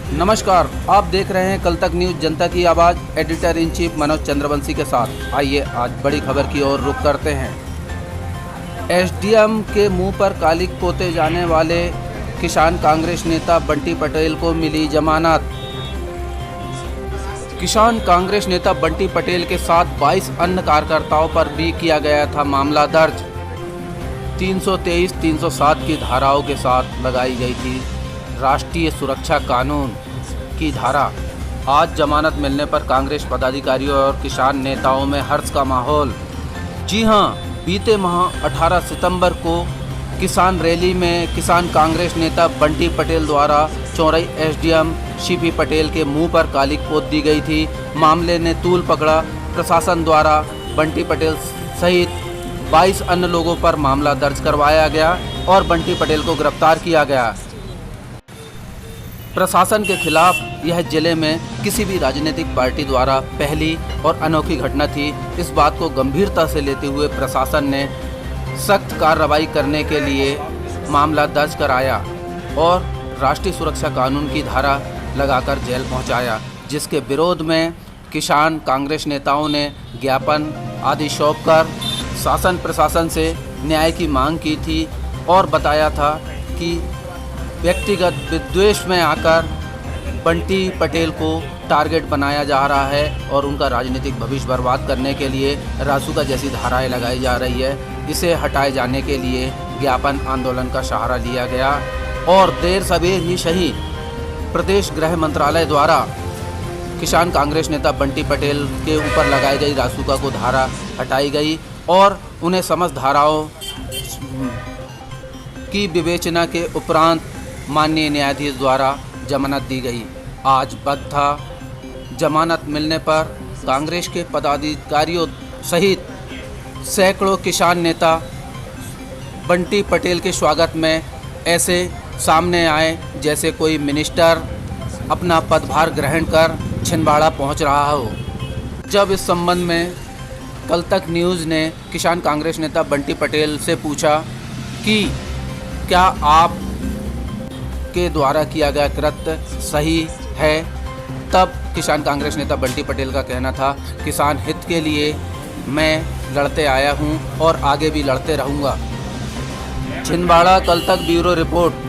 नमस्कार, आप देख रहे हैं कल तक न्यूज़ जनता की आवाज़। Editor in chief Manoj Chandravanshi के साथ। आइए आज बड़ी खबर की ओर रुख करते हैं। एसडीएम के मुंह पर कालिक पोते जाने वाले किसान कांग्रेस नेता बंटी पटेल को मिली जमानत। किसान कांग्रेस नेता बंटी पटेल के साथ 22 अन्य कार्यकर्ताओं पर भी किया गया था मामला दर्ज। 323, 307 की धाराओं के साथ लगाई गई थी राष्ट्रीय सुरक्षा कानून की धारा। आज जमानत मिलने पर कांग्रेस पदाधिकारियों और किसान नेताओं में हर्ष का माहौल। जी हां, बीते माह 18 सितंबर को किसान रैली में किसान कांग्रेस नेता बंटी पटेल द्वारा चौरई एसडीएम सीपी पटेल के मुंह पर कालिक पोत दी गई थी। मामले ने तूल पकड़ा। प्रशासन द्वारा बंटी पटेल सहित 22 अन्य लोगों पर मामला दर्ज करवाया गया और बंटी पटेल को गिरफ्तार किया गया। प्रशासन के खिलाफ यह जिले में किसी भी राजनीतिक पार्टी द्वारा पहली और अनोखी घटना थी। इस बात को गंभीरता से लेते हुए प्रशासन ने सख्त कार्रवाई करने के लिए मामला दर्ज कराया और राष्ट्रीय सुरक्षा कानून की धारा लगाकर जेल पहुंचाया, जिसके विरोध में किसान कांग्रेस नेताओं ने ज्ञापन आदि सौंपकर शासन प्रशासन से न्याय की मांग की थी और बताया था कि व्यक्तिगत विद्वेष में आकर बंटी पटेल को टारगेट बनाया जा रहा है और उनका राजनीतिक भविष्य बर्बाद करने के लिए रासुका जैसी धाराएं लगाई जा रही है। इसे हटाए जाने के लिए ज्ञापन आंदोलन का सहारा लिया गया और देर सवेर ही सही प्रदेश गृह मंत्रालय द्वारा किसान कांग्रेस नेता बंटी पटेल के ऊपर लगाई गई रासुका को धारा हटाई गई और उन्हें समस्त धाराओं की विवेचना के उपरांत माननीय न्यायाधीश द्वारा जमानत दी गई। आज वक्त था जमानत मिलने पर कांग्रेस के पदाधिकारियों सहित सैकड़ों किसान नेता बंटी पटेल के स्वागत में ऐसे सामने आए जैसे कोई मिनिस्टर अपना पदभार ग्रहण कर छिंदवाड़ा पहुंच रहा हो। जब इस संबंध में कल तक न्यूज़ ने किसान कांग्रेस नेता बंटी पटेल से पूछा कि क्या आप के द्वारा किया गया कृत्य सही है, तब किसान कांग्रेस नेता बंटी पटेल का कहना था, किसान हित के लिए मैं लड़ते आया हूं और आगे भी लड़ते रहूंगा। छिंदवाड़ा कल तक ब्यूरो रिपोर्ट।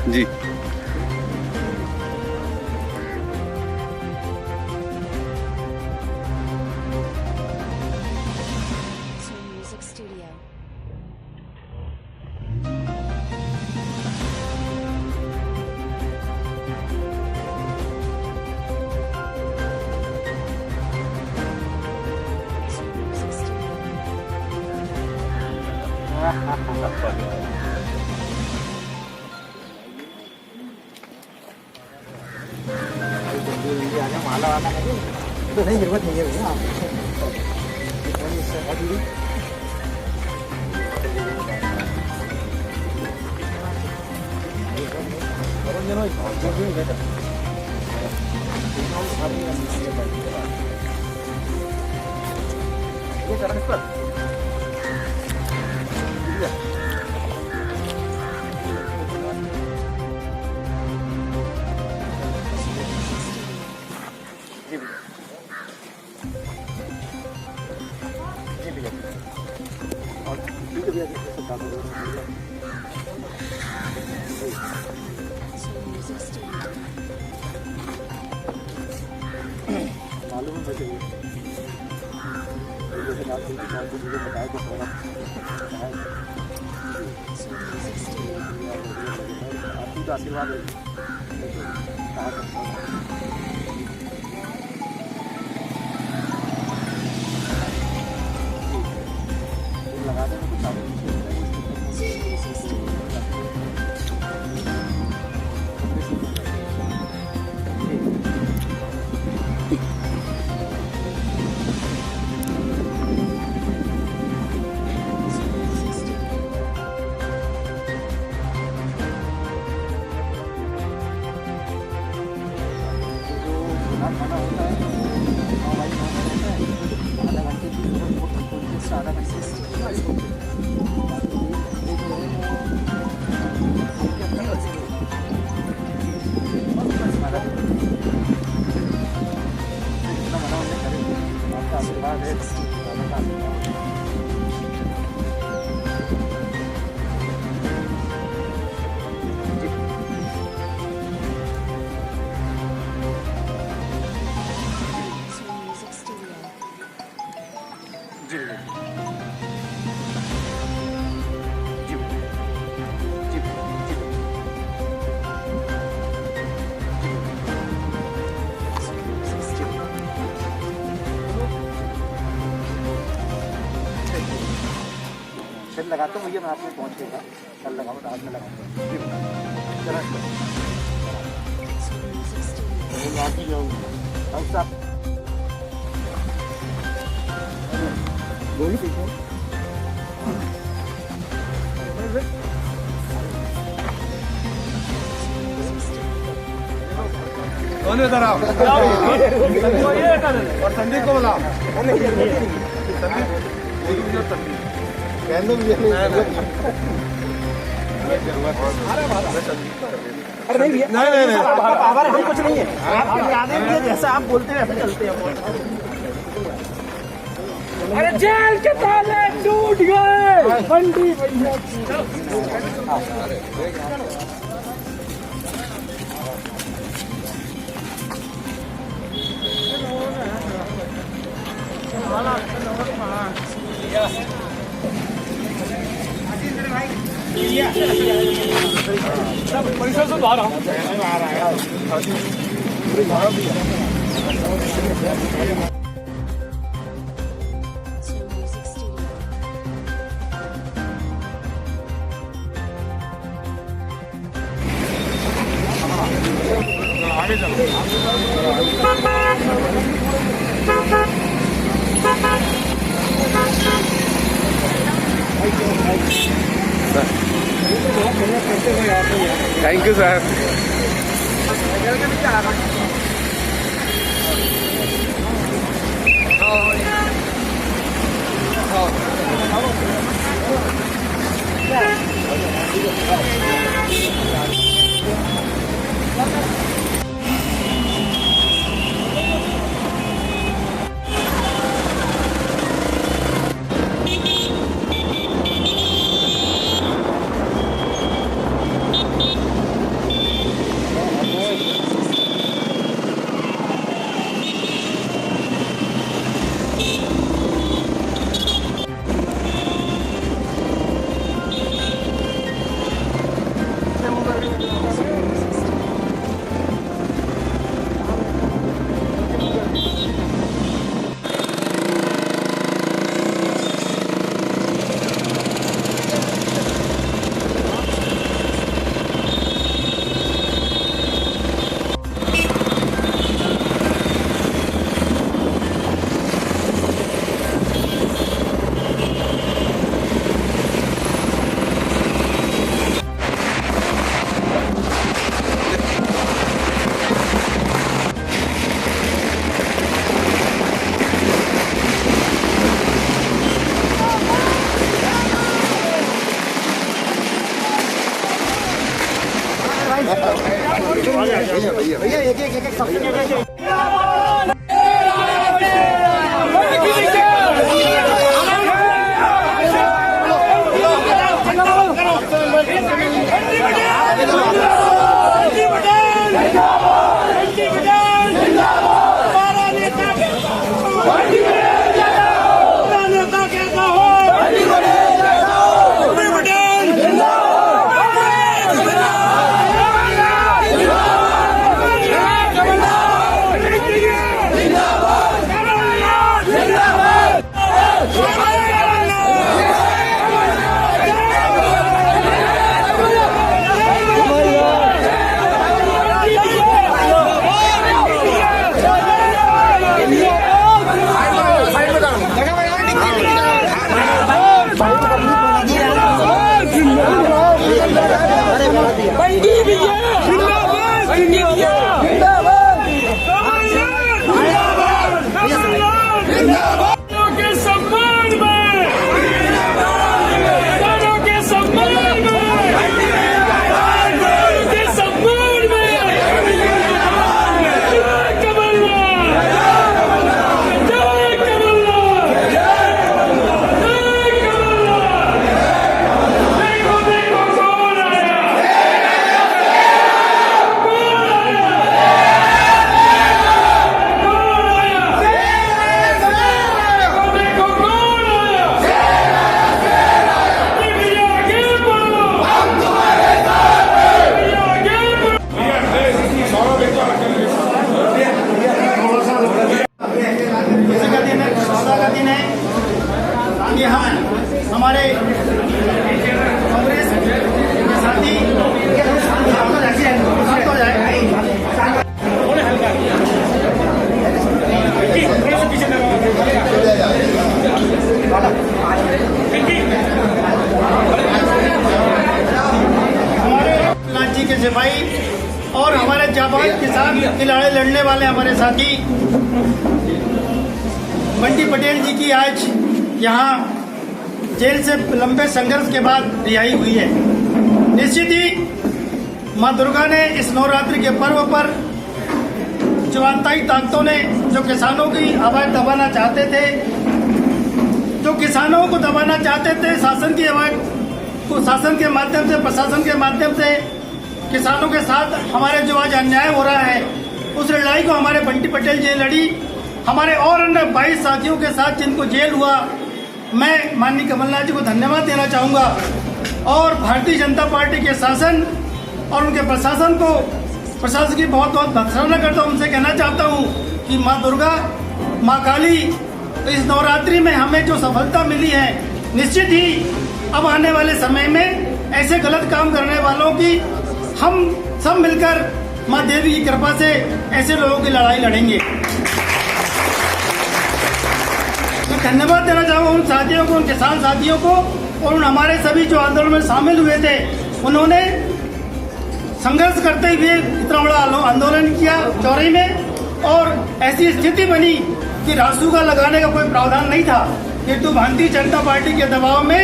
जी माला वाला है तो नहीं, जरूरत नहीं है भैया आपको। मालूम है मुझे, जैसे आप मुझे बताया कि थोड़ा आपकी तो आशीर्वाद लगा दें कुछ लगाता हूँ भैया, मैं आपको पहुँच गया कल लगाऊँ, रात में लगाऊँगा। जी बता चला लाके जाऊँगा अब साहब गोली पीछे कौन है इधर आओ और संदीप को बुलाओ। कहने भी अरे नहीं भैया, नहीं हमारे हम कुछ नहीं है, आपके आदेश दिए जैसा आप बोलते हैं वैसे चलते हैं। अरे जेल के ताले टूट गए बंडी भैया। परिसर से बाहर आगे थैंक यू सर। भैया एक एक सब Yeah. सिपाही और हमारे जाबाज किसान की लड़ाई लड़ने वाले हमारे साथी बंटी पटेल जी की आज यहाँ जेल से लंबे संघर्ष के बाद रिहाई हुई है। निश्चित ही मां दुर्गा ने इस नवरात्रि के पर्व पर जो अंताई ताकतों ने जो किसानों की आवाज दबाना चाहते थे, जो किसानों को दबाना चाहते थे, शासन की आवाज को शासन के माध्यम से, प्रशासन के माध्यम से किसानों के साथ हमारे जो आज अन्याय हो रहा है, उस लड़ाई को हमारे बंटी पटेल जी लड़ी। हमारे और अन्य 22 साथियों के साथ जिनको जेल हुआ, मैं माननीय कमलनाथ जी को धन्यवाद देना चाहूँगा और भारतीय जनता पार्टी के शासन और उनके प्रशासन की बहुत बहुत सराहना करता हूँ। उनसे कहना चाहता हूँ कि माँ दुर्गा, माँ काली, इस नवरात्रि में हमें जो सफलता मिली है, निश्चित ही अब आने वाले समय में ऐसे गलत काम करने वालों की हम सब मिलकर माँ देवी की कृपा से ऐसे लोगों की लड़ाई लड़ेंगे। मैं धन्यवाद देना चाहूँगा उन साथियों को, उन किसान साथियों को और उन हमारे सभी जो आंदोलन में शामिल हुए थे। उन्होंने संघर्ष करते हुए इतना बड़ा आंदोलन किया चौरी में और ऐसी स्थिति बनी कि रासुका लगाने का कोई प्रावधान नहीं था, किंतु भारतीय जनता पार्टी के दबाव में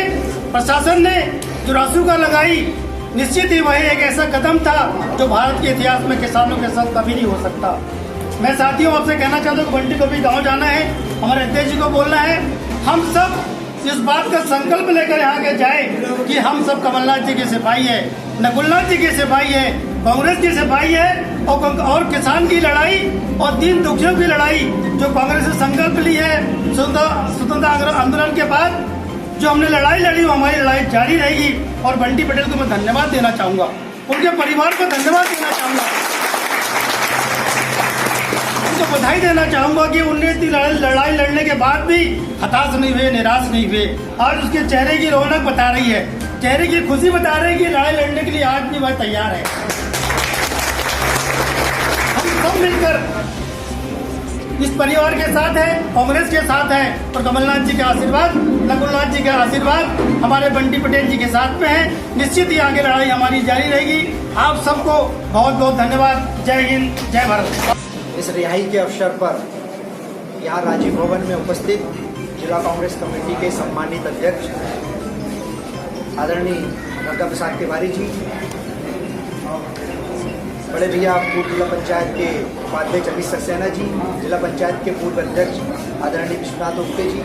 प्रशासन ने जो रासुका लगाई, निश्चित ही वह एक ऐसा कदम था जो भारत के इतिहास में किसानों के साथ कभी नहीं हो सकता। मैं साथियों आपसे कहना चाहता हूँ कि बंटी को भी गाँव जाना है, हमारे अध्यक्ष जी को बोलना है, हम सब इस बात का संकल्प लेकर यहाँ के जाए कि हम सब कमलनाथ जी के सिपाही है, नकुलनाथ जी के सिपाही है, कांग्रेस के सिपाही है और किसान की लड़ाई और दीन दुखियों की लड़ाई जो कांग्रेस ने संकल्प ली है स्वतंत्रता आंदोलन के बाद जो हमने लड़ाई लड़ी, वो हमारी लड़ाई जारी रहेगी। और बंटी पटेल को मैं धन्यवाद देना चाहूँगा, उनके परिवार को धन्यवाद देना चाहूँगा, उनको बधाई देना चाहूँगा कि उन्हें इतनी लड़ाई लड़ने के बाद भी हताश नहीं हुए, निराश नहीं हुए। आज उसके चेहरे की रौनक बता रही है, चेहरे की खुशी बता रही है कि लड़ाई लड़ने के लिए आज भी वह तैयार है। हम सब मिलकर इस परिवार के साथ है, कांग्रेस के साथ है और कमलनाथ जी का आशीर्वाद, नकुलनाथ जी का आशीर्वाद हमारे बंटी पटेल जी के साथ में है। निश्चित ही आगे लड़ाई हमारी जारी रहेगी। आप सबको बहुत बहुत धन्यवाद। जय हिंद, जय भारत। इस रिहाई के अवसर पर यहाँ राजीव भवन में उपस्थित जिला कांग्रेस कमेटी के सम्मानित अध्यक्ष आदरणीय गंगा प्रसाद तिवारी जी, बड़े भैया पूर्व जिला पंचायत के उपाध्यक्ष अमित सक्सेना जी, जिला पंचायत के पूर्व अध्यक्ष आदरणीय विश्वनाथ उप्ते जी,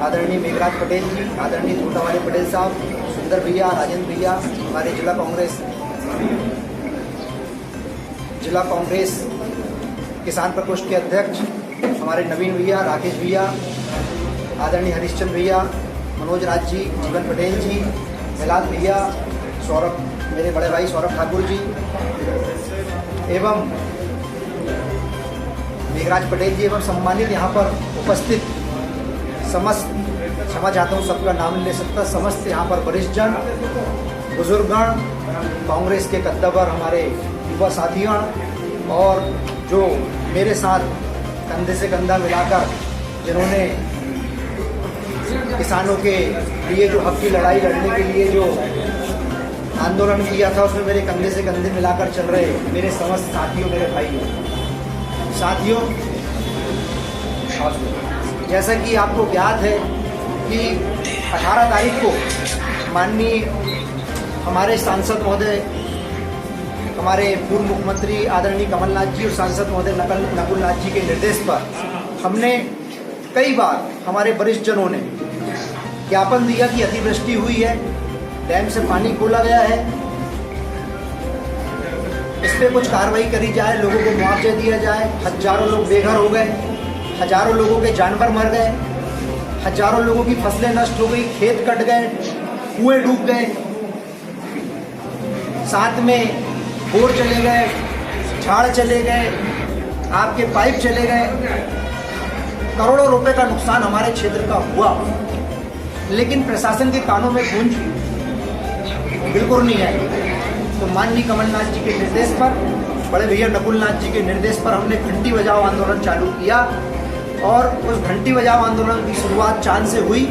आदरणीय मेघराज पटेल जी, आदरणीय छोटावाले पटेल साहब, सुंदर भैया, राजेंद्र भैया, हमारे जिला कांग्रेस किसान प्रकोष्ठ के अध्यक्ष हमारे नवीन भैया, राकेश भैया, आदरणीय हरिश्चंद्र भैया, मनोज राज जी, जीवन पटेल जी, मिलाद भैया, सौरभ, मेरे बड़े भाई सौरभ ठाकुर जी एवं मेघराज पटेल जी एवं सम्मानित यहाँ पर उपस्थित समस्त, क्षमा चाहता हूँ सबका नाम ले सकता, समस्त यहाँ पर वरिष्ठ जन, बुजुर्गगण, कांग्रेस के कद्दावर, हमारे युवा साथियों और जो मेरे साथ कंधे से कंधा मिलाकर जिन्होंने किसानों के लिए जो हक की लड़ाई लड़ने के लिए जो आंदोलन किया था, उसमें मेरे कंधे से कंधे मिलाकर चल रहे मेरे समस्त साथियों, मेरे भाइयों, साथियों, जैसा कि आपको ज्ञात है कि 18 तारीख को माननीय हमारे सांसद महोदय, हमारे पूर्व मुख्यमंत्री आदरणीय कमलनाथ जी और सांसद महोदय नकुलनाथ जी के निर्देश पर हमने कई बार हमारे वरिष्ठ जनों ने ज्ञापन दिया कि अतिवृष्टि हुई है, डैम से पानी खोला गया है, इस पर कुछ कार्रवाई करी जाए, लोगों को मुआवजा दिया जाए। हजारों लोग बेघर हो गए, हजारों लोगों के जानवर मर गए, हजारों लोगों की फसलें नष्ट हो गई, खेत कट गए, कुएं डूब गए, साथ में बोर चले गए, झाड़ चले गए, आपके पाइप चले गए, करोड़ों रुपए का नुकसान हमारे क्षेत्र का हुआ। लेकिन प्रशासन के कानों में गूंज बिल्कुल नहीं आई। तो माननीय कमलनाथ जी के निर्देश पर, बड़े भैया नकुलनाथ जी के निर्देश पर हमने घंटी बजाओ आंदोलन चालू किया और उस घंटी बजाओ आंदोलन की शुरुआत चांद से हुई।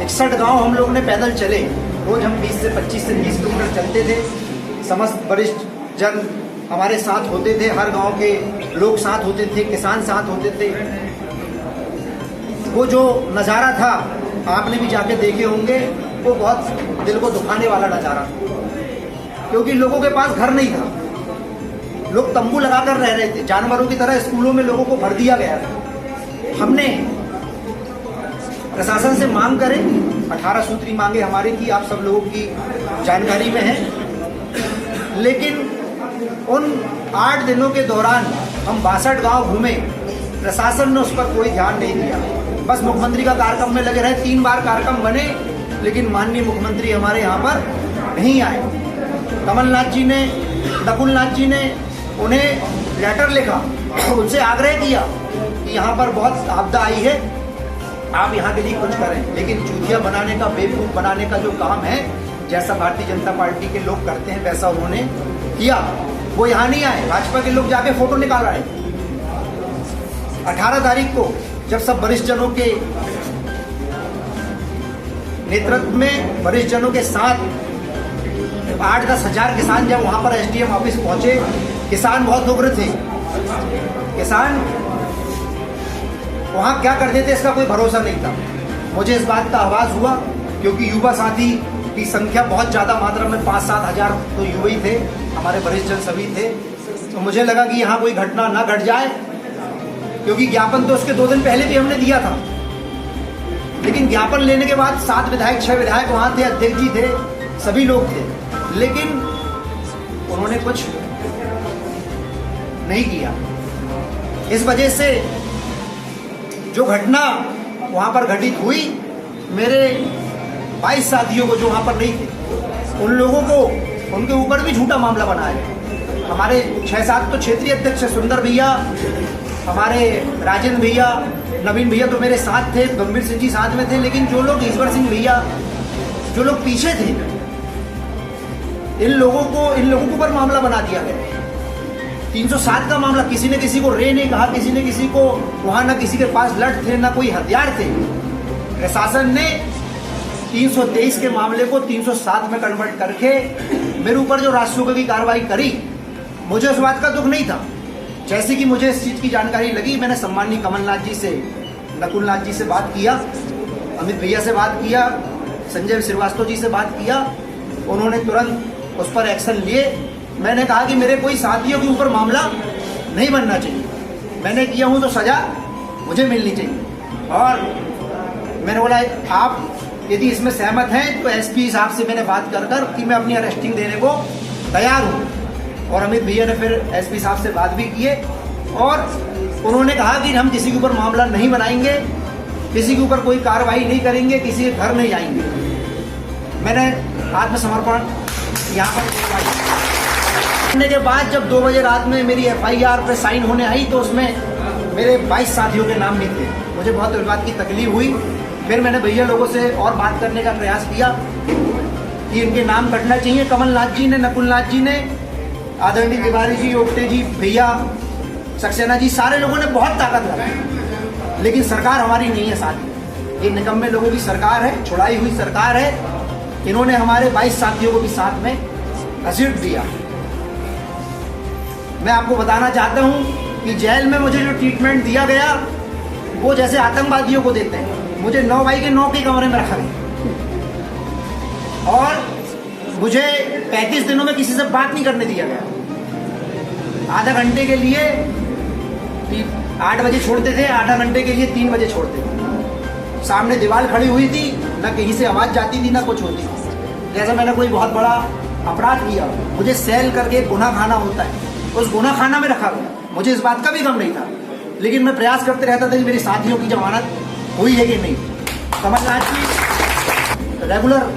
61 गांव हम लोग ने पैदल चले, रोज हम 20 से 25 से 30 किलोमीटर चलते थे। समस्त वरिष्ठ जन हमारे साथ होते थे, हर गांव के लोग साथ होते थे, किसान साथ होते थे। वो जो नज़ारा था आपने भी जाके देखे होंगे, वो बहुत दिल को दुखाने वाला नज़ारा था, क्योंकि लोगों के पास घर नहीं था, लोग तंबू लगाकर रह रहे थे, जानवरों की तरह स्कूलों में लोगों को भर दिया गया था। हमने प्रशासन से मांग करें, 18 सूत्री मांगे हमारी थी, आप सब लोगों की जानकारी में है, लेकिन उन 8 दिनों के दौरान हम 62 गांव घूमे, प्रशासन ने उस पर कोई ध्यान नहीं दिया। बस मुख्यमंत्री का कार्यक्रम में लगे रहे, 3 बार कार्यक्रम बने, लेकिन माननीय मुख्यमंत्री हमारे यहाँ पर नहीं आए। कमलनाथ जी ने, नकुलनाथ जी ने उन्हें लेटर लिखा, उनसे आग्रह किया कि यहाँ पर बहुत आपदा आई है, आप यहाँ के लिए कुछ करें, लेकिन चूतिया बनाने का, बेवकूफ़ बनाने का जो काम है, जैसा भारतीय जनता पार्टी के लोग करते हैं वैसा उन्होंने किया। वो यहाँ नहीं आए, भाजपा के लोग जाके फोटो निकाल रहे। 18 तारीख को जब सब वरिष्ठ जनों के नेतृत्व में, वरिष्ठ जनों के साथ 8-10 हजार किसान जब वहां पर एसडीएम ऑफिस पहुंचे, किसान बहुत उग्र थे। किसान वहां क्या करते थे इसका कोई भरोसा नहीं था। मुझे इस बात का आभास हुआ, क्योंकि युवा साथी की संख्या बहुत ज़्यादा मात्रा में, 5-7 हजार तो युवा ही थे, हमारे वरिष्ठ जन सभी थे। तो मुझे लगा कि यहाँ कोई घटना ना घट जाए, क्योंकि ज्ञापन तो उसके 2 दिन पहले भी हमने दिया था, लेकिन ज्ञापन लेने के बाद 7 विधायक 6 विधायक वहाँ थे, अध्यक्ष जी थे, सभी लोग थे, लेकिन उन्होंने कुछ नहीं किया। इस वजह से जो घटना वहाँ पर घटित हुई, मेरे 22 साथियों को जो वहाँ पर नहीं थे, उन लोगों को, उनके ऊपर भी झूठा मामला बनाया। हमारे 6-7 तो क्षेत्रीय अध्यक्ष, सुंदर भैया, हमारे राजेंद्र भैया, नवीन भैया तो मेरे साथ थे, गंभीर सिंह जी साथ में थे, लेकिन जो लोग, ईश्वर सिंह भैया, जो लोग पीछे थे, इन लोगों के ऊपर मामला बना दिया गया। 307 का मामला, किसी ने किसी को रे नहीं कहा, किसी ने किसी को वहां, ना किसी के पास लठ थे, ना कोई हथियार थे। प्रशासन ने 323 के मामले को 307 में कन्वर्ट करके मेरे ऊपर जो राष्ट्रपति की कार्रवाई करी, मुझे उस बात का दुख नहीं था। जैसे कि मुझे इस चीज़ की जानकारी लगी, मैंने सम्माननीय कमलनाथ जी से, नकुलनाथ जी से बात किया, अमित भैया से बात किया, संजय श्रीवास्तव जी से बात किया, उन्होंने तुरंत उस पर एक्शन लिए। मैंने कहा कि मेरे कोई साथियों के ऊपर मामला नहीं बनना चाहिए, मैंने किया हूँ तो सजा मुझे मिलनी चाहिए। और मैंने बोला आप यदि इसमें सहमत हैं तो एसपी साहब से मैंने बात कर कि मैं अपनी अरेस्टिंग देने को तैयार हूँ। और अमित भैया ने फिर एसपी साहब से बात भी किए, और उन्होंने कहा कि हम किसी के ऊपर मामला नहीं बनाएंगे, किसी के ऊपर कोई कार्रवाई नहीं करेंगे, किसी के घर नहीं जाएंगे। मैंने आत्मसमर्पण यहाँ पर करने के बाद जब 2 बजे रात में मेरी FIR पे साइन होने आई, तो उसमें मेरे 22 साथियों के नाम भी थे। मुझे बहुत इस बात की तकलीफ हुई। फिर मैंने भैया लोगों से और बात करने का प्रयास किया कि इनके नाम कटना चाहिए। कमलनाथ जी ने, नकुलनाथ जी ने, आदरणीय तिवारी जी, ओक्टे जी, भैया, सक्सेना जी, सारे लोगों ने बहुत ताकत लगाई, लेकिन सरकार हमारी नहीं है साथी। ये निकम्मे लोगों की सरकार है, छुड़ाई हुई सरकार है। इन्होंने हमारे 22 साथियों को भी साथ में घसीट दिया। मैं आपको बताना चाहता हूँ कि जेल में मुझे जो ट्रीटमेंट दिया गया, वो जैसे आतंकवादियों को देते हैं। मुझे 9 बाई के 9 के कमरे में रखा गया, और मुझे 35 दिनों में किसी से बात नहीं करने दिया गया। आधा घंटे के लिए 8 बजे छोड़ते थे, आधा घंटे के लिए 3 बजे छोड़ते थे। सामने दीवार खड़ी हुई थी, ना कहीं से आवाज़ जाती थी, ना कुछ होती थी। जैसे मैंने कोई बहुत बड़ा अपराध किया, मुझे सेल करके गुना खाना होता है, उस गुना खाना में रखा गया। मुझे इस बात का भी गम नहीं था, लेकिन मैं प्रयास करते रहता था कि मेरी साथियों की जमानत हुई है कि नहीं। कमलनाथ जी रेगुलर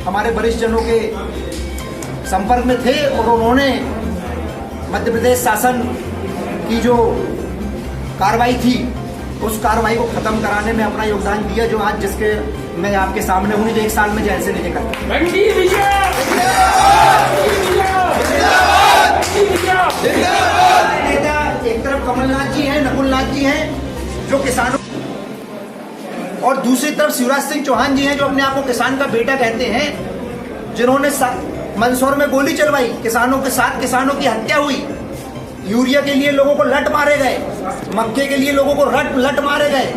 हमारे वरिष्ठ जनों के संपर्क में थे, और उन्होंने मध्य प्रदेश शासन की जो कार्रवाई थी, उस कार्रवाई को खत्म कराने में अपना योगदान दिया, जो आज जिसके मैं आपके सामने हूँ, जो 1 साल में जेल से नहीं निकल। नेता एक तरफ कमलनाथ जी हैं, नकुलनाथ जी हैं, जो किसानों, और दूसरी तरफ शिवराज सिंह चौहान जी हैं, जो अपने आप को किसान का बेटा कहते हैं, जिन्होंने मंदसौर में गोली चलवाई, किसानों के साथ किसानों की हत्या हुई, यूरिया के लिए लोगों को लट मारे गए, मक्के के लिए लोगों को लट मारे गए।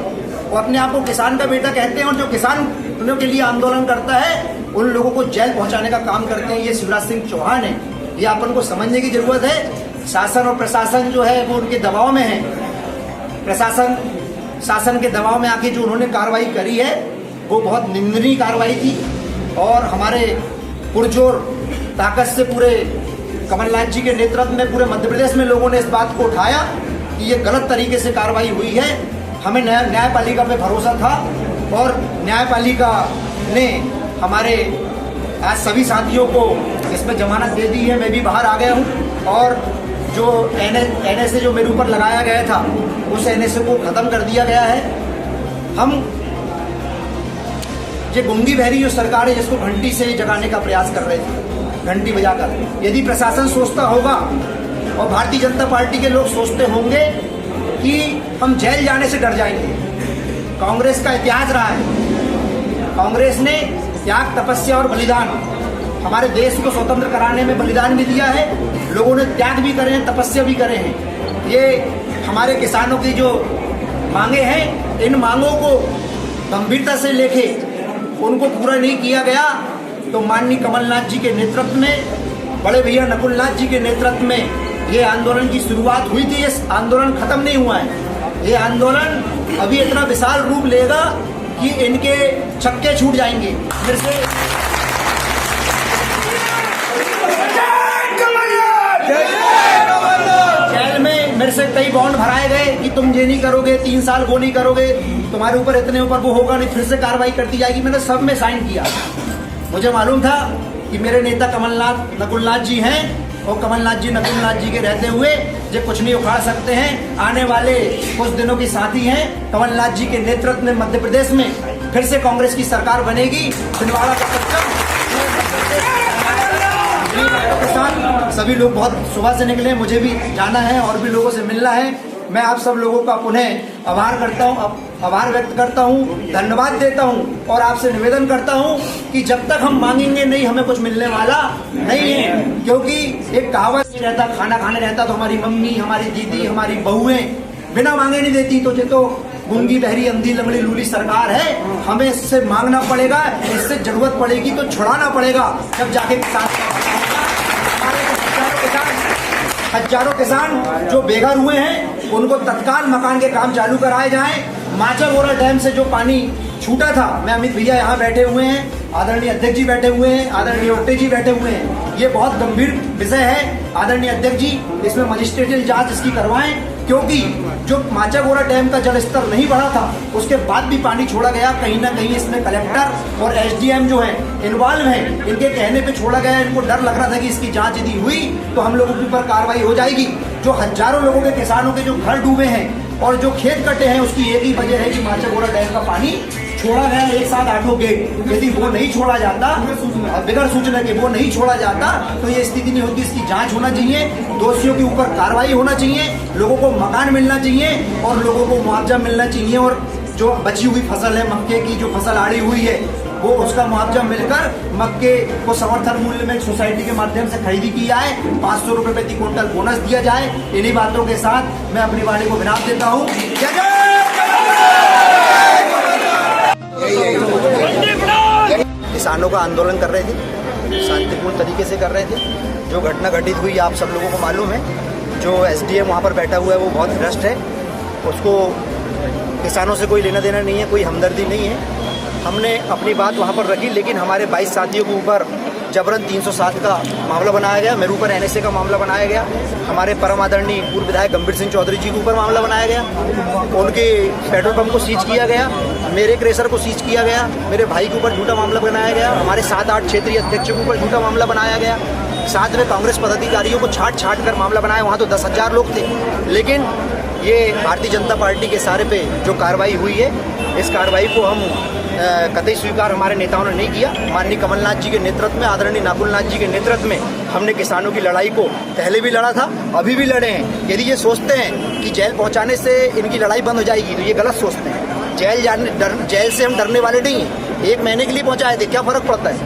वो अपने आप को किसान का बेटा कहते हैं और जो किसानों के लिए आंदोलन करता है उन लोगों को जेल पहुंचाने का काम करते हैं ये शिवराज सिंह चौहान है। ये अपन को समझने की जरूरत है। शासन और प्रशासन जो है वो उनके दबाव में है। प्रशासन शासन के दबाव में आके जो उन्होंने कार्रवाई करी है वो बहुत निंदनीय कार्रवाई थी और हमारे पुरजोर ताकत से पूरे कमलनाथ जी के नेतृत्व में पूरे मध्य प्रदेश में लोगों ने इस बात को उठाया कि ये गलत तरीके से कार्रवाई हुई है। हमें न्यायपालिका पे भरोसा था और न्यायपालिका ने हमारे आज सभी साथियों को इसमें जमानत दे दी है। मैं भी बाहर आ गया हूँ और जो एनएसए जो मेरे ऊपर लगाया गया था उस एनएसए को खत्म कर दिया गया है। हम ये गुंगी बहरी जो सरकार है जिसको घंटी से जगाने का प्रयास कर रहे थे, घंटी बजाकर। यदि प्रशासन सोचता होगा और भारतीय जनता पार्टी के लोग सोचते होंगे कि हम जेल जाने से डर जाएंगे, कांग्रेस का इतिहास रहा है। कांग्रेस ने त्याग, तपस्या और बलिदान हमारे देश को स्वतंत्र कराने में बलिदान भी दिया है। लोगों ने त्याग भी करे हैं, तपस्या भी करे हैं। ये हमारे किसानों की जो मांगे हैं, इन मांगों को गंभीरता से लेके उनको पूरा नहीं किया गया तो माननीय कमलनाथ जी के नेतृत्व में, बड़े भैया नकुलनाथ जी के नेतृत्व में ये आंदोलन की शुरुआत हुई थी। ये आंदोलन खत्म नहीं हुआ है। ये आंदोलन अभी इतना विशाल रूप लेगा कि इनके छक्के छूट जाएंगे। फिर से जेल में मेरे से कई बॉन्ड भराए गए कि तुम ये नहीं करोगे, 3 साल वो नहीं करोगे, तुम्हारे ऊपर इतने ऊपर वो होगा नहीं, फिर से कार्रवाई करती जाएगी। मैंने सब में साइन किया। मुझे मालूम था कि मेरे नेता कमलनाथ नकुलनाथ जी हैं और कमलनाथ जी नकुलनाथ जी के रहते हुए ये कुछ नहीं उखाड़ सकते हैं। आने वाले कुछ दिनों की साथी हैं। कमलनाथ जी के नेतृत्व में मध्य प्रदेश में फिर से कांग्रेस की सरकार बनेगी। छिंदवाड़ा का किसान सभी लोग बहुत सुबह से निकले, मुझे भी जाना है और भी लोगों से मिलना है। मैं आप सब लोगों का पुनः आभार व्यक्त करता हूँ, धन्यवाद देता हूँ और आपसे निवेदन करता हूँ कि जब तक हम मांगेंगे नहीं हमें कुछ मिलने वाला नहीं है। क्योंकि एक कहावत रहता, खाना खाने रहता तो हमारी मम्मी, हमारी दीदी, हमारी बहुएं बिना मांगे नहीं देती। तो ये तो गूंगी बहरी अंधी लंगड़ी लूली सरकार है। हमें इससे मांगना पड़ेगा, इससे जरूरत पड़ेगी तो छुड़ाना पड़ेगा। जब जाके हजारों किसान जो बेघर हुए हैं उनको तत्काल मकान के काम चालू कराए जाएं। माचागोरा डैम से जो पानी छूटा था, मैं अमित भैया यहाँ बैठे हुए हैं, आदरणीय अध्यक्ष जी बैठे हुए हैं, आदरणीय ओक्टे जी बैठे हुए हैं। ये बहुत गंभीर विषय है। आदरणीय अध्यक्ष जी इसमें मजिस्ट्रेटियल जांच इसकी करवाएं, क्योंकि जो माचागोरा डैम का जल स्तर नहीं बढ़ा था उसके बाद भी पानी छोड़ा गया। कहीं ना कहीं इसमें कलेक्टर और एसडीएम जो है इन्वॉल्व हैं। इनके कहने पे छोड़ा गया। इनको डर लग रहा था कि इसकी जांच यदि हुई तो हम लोगों के ऊपर कार्रवाई हो जाएगी। जो हजारों लोगों के किसानों के जो घर डूबे हैं और जो खेत कटे हैं उसकी एक ही वजह है कि माचागोरा डैम का पानी छोड़ा गया एक साथ 8 गेट। यदि वो नहीं छोड़ा जाता, बगैर सूचना के वो नहीं छोड़ा जाता तो ये स्थिति नहीं होती। इसकी जांच होना चाहिए, दोषियों के ऊपर कार्रवाई होना चाहिए, लोगों को मकान मिलना चाहिए और लोगों को मुआवजा मिलना चाहिए। और जो बची हुई फसल है, मक्के की जो फसल आड़ी हुई है, वो उसका मुआवजा मिलकर मक्के को समर्थन मूल्य में सोसाइटी के माध्यम से खरीदी की जाए। 500 रुपए प्रति क्विंटल बोनस दिया जाए। इन्हीं बातों के साथ मैं अपनी वाणी को विराम देता हूँ। किसानों का आंदोलन कर रहे थे, शांतिपूर्ण तरीके से कर रहे थे। जो घटना घटित हुई आप सब लोगों को मालूम है। जो एसडीएम वहाँ पर बैठा हुआ है वो बहुत भ्रष्ट है। उसको किसानों से कोई लेना देना नहीं है, कोई हमदर्दी नहीं है। हमने अपनी बात वहाँ पर रखी, लेकिन हमारे 22 साथियों के ऊपर जबरन 307 का मामला बनाया गया। मेरे ऊपर एनएसए का मामला बनाया गया। हमारे परम आदरणीय पूर्व विधायक गंभीर सिंह चौधरी जी के ऊपर मामला बनाया गया। उनके पेट्रोल पंप को सीज किया गया, मेरे क्रेशर को सीज किया गया, मेरे भाई के ऊपर झूठा मामला बनाया गया, हमारे 7-8 क्षेत्रीय अध्यक्षों के ऊपर झूठा मामला बनाया गया। साथ में कांग्रेस पदाधिकारियों को छाट कर मामला बनाया। वहाँ तो 10,000 लोग थे। लेकिन ये भारतीय जनता पार्टी के सारे पे जो कार्रवाई हुई है, इस कार्रवाई को हम कतई स्वीकार हमारे नेताओं ने नहीं किया। माननीय कमलनाथ जी के नेतृत्व में, आदरणीय नकुलनाथ जी के नेतृत्व में हमने किसानों की लड़ाई को पहले भी लड़ा था, अभी भी लड़े हैं। यदि ये सोचते हैं कि जेल पहुंचाने से इनकी लड़ाई बंद हो जाएगी तो ये गलत सोचते हैं। जेल से हम डरने वाले नहीं हैं। 1 महीने के लिए पहुंचाए थे, क्या फर्क पड़ता है?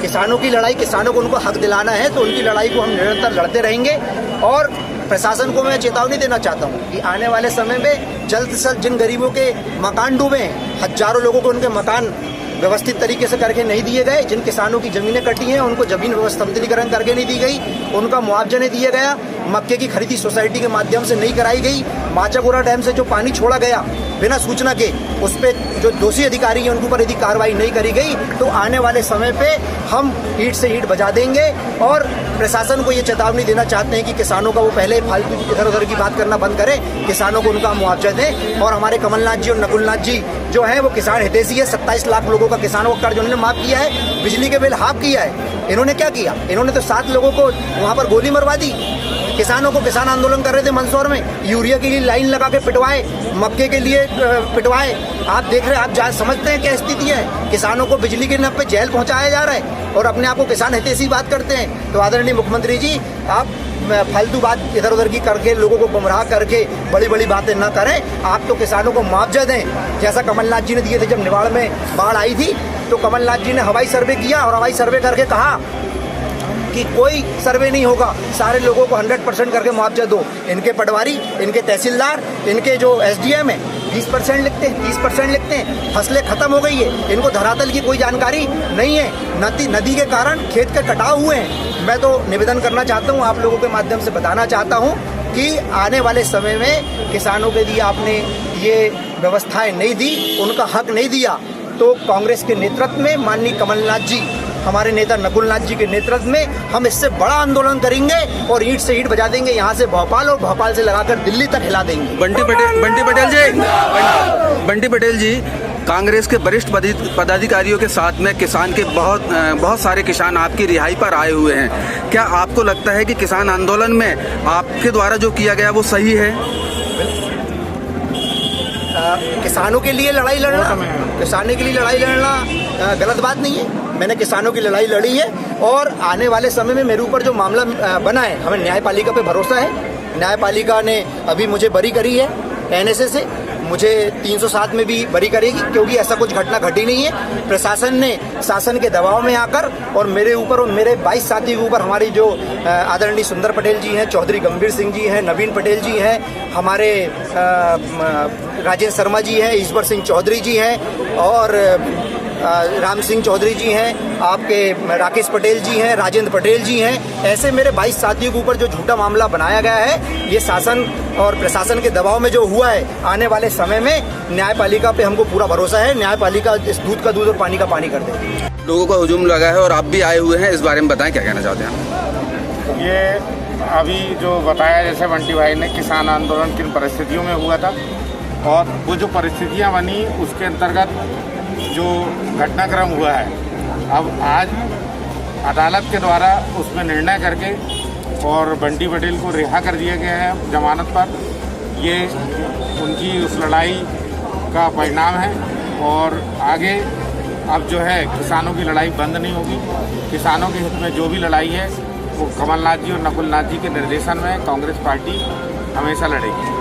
किसानों की लड़ाई, किसानों को उनको हक दिलाना है तो उनकी लड़ाई को हम निरंतर लड़ते रहेंगे। और प्रशासन को मैं चेतावनी देना चाहता हूँ कि आने वाले समय में जल्द से जल्द जिन गरीबों के मकान डूबे हैं, हजारों लोगों को उनके मकान व्यवस्थित तरीके से करके नहीं दिए गए, जिन किसानों की ज़मीनें कटी हैं उनको ज़मीन समतलीकरण करके नहीं दी गई, उनका मुआवजा नहीं दिया गया, मक्के की खरीदी सोसाइटी के माध्यम से नहीं कराई गई, माचागोरा डैम से जो पानी छोड़ा गया बिना सूचना के, उस पर जो दोषी अधिकारी हैं उनके ऊपर यदि कार्रवाई नहीं करी गई तो आने वाले समय पे हम ईंट से ईंट बजा देंगे। और प्रशासन को ये चेतावनी देना चाहते हैं कि किसानों का वो पहले फालतू इधर उधर की बात करना बंद करें, किसानों को उनका मुआवजा दें। और हमारे कमलनाथ जी और नकुलनाथ जी जो हैं वो किसान हितैषी है। 27 लाख लोगों का किसानों का कर्ज उन्होंने माफ किया है, बिजली के बिल हाफ किया है। इन्होंने क्या किया? इन्होंने तो 7 लोगों को वहाँ पर गोली मरवा दी। किसानों को, किसान आंदोलन कर रहे थे मंदसौर में, यूरिया के लिए लाइन लगा के पिटवाए, मक्के के लिए पिटवाए। आप देख रहे हैं, आप समझते हैं क्या स्थिति है। किसानों को बिजली के नाम पे जेल पहुंचाया जा रहा है और अपने आप को किसान हितैषी बात करते हैं। तो आदरणीय मुख्यमंत्री जी, आप फालतू बात इधर उधर की करके लोगों को गुमराह करके बड़ी बड़ी बातें न करें। आप तो किसानों को मुआवजा दें, जैसा कमलनाथ जी ने दिए थे जब निवाड़ में बाढ़ आई थी। तो कमलनाथ जी ने हवाई सर्वे किया और हवाई सर्वे करके कहा कि कोई सर्वे नहीं होगा, सारे लोगों को 100% करके मुआवजा दो। इनके पटवारी, इनके तहसीलदार, इनके जो SDM है 20% लिखते हैं, 30% लिखते हैं। फसलें खत्म हो गई है, इनको धरातल की कोई जानकारी नहीं है। नदी के कारण खेत के कटाव हुए हैं। मैं तो निवेदन करना चाहता हूँ, आप लोगों के माध्यम से बताना चाहता हूँ कि आने वाले समय में किसानों के लिए आपने ये व्यवस्थाएं नहीं दी, उनका हक नहीं दिया, तो कांग्रेस के नेतृत्व में माननीय कमलनाथ जी, हमारे नेता नकुलनाथ जी के नेतृत्व में हम इससे बड़ा आंदोलन करेंगे और ईंट से ईंट बजा देंगे, यहाँ से भोपाल और भोपाल से लगाकर दिल्ली तक हिला देंगे। बंटी पटेल जी, कांग्रेस के वरिष्ठ पदाधिकारियों के साथ में किसान के बहुत सारे किसान आपकी रिहाई पर आए हुए हैं। क्या आपको लगता है कि किसान आंदोलन में आपके द्वारा जो किया गया वो सही है? किसानों के लिए लड़ाई लड़ना गलत बात नहीं है। मैंने किसानों की लड़ाई लड़ी है और आने वाले समय में मेरे ऊपर जो मामला बना है, हमें न्यायपालिका पे भरोसा है। न्यायपालिका ने अभी मुझे बरी करी है NSA से, मुझे 307 में भी बरी करेगी, क्योंकि ऐसा कुछ घटना घटी नहीं है। प्रशासन ने शासन के दबाव में आकर और मेरे ऊपर और मेरे 22 साथी के ऊपर, हमारी जो आदरणीय सुंदर पटेल जी हैं, चौधरी गंभीर सिंह जी हैं, नवीन पटेल जी हैं, हमारे राजेंद्र शर्मा जी हैं, ईश्वर सिंह चौधरी जी हैं और राम सिंह चौधरी जी हैं, आपके राकेश पटेल जी हैं, राजेंद्र पटेल जी हैं। ऐसे मेरे 22 साथियों के ऊपर जो झूठा मामला बनाया गया है, ये शासन और प्रशासन के दबाव में जो हुआ है, आने वाले समय में न्यायपालिका पे हमको पूरा भरोसा है। न्यायपालिका इस दूध का दूध और पानी का पानी कर देगी। लोगों का हुजूम लगा है और आप भी आए हुए हैं, इस बारे में बताएं, क्या कहना चाहते हैं? ये अभी जो बताया जैसे बंटी भाई ने, किसान आंदोलन किन परिस्थितियों में हुआ था और वो जो परिस्थितियां बनी उसके अंतर्गत जो घटनाक्रम हुआ है, अब आज अदालत के द्वारा उसमें निर्णय करके और बंटी पटेल को रिहा कर दिया गया है जमानत पर। ये उनकी उस लड़ाई का परिणाम है और आगे अब जो है किसानों की लड़ाई बंद नहीं होगी। किसानों के हित में जो भी लड़ाई है वो कमलनाथ जी और नकुलनाथ जी के निर्देशन में कांग्रेस पार्टी हमेशा लड़ेगी।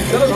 चलो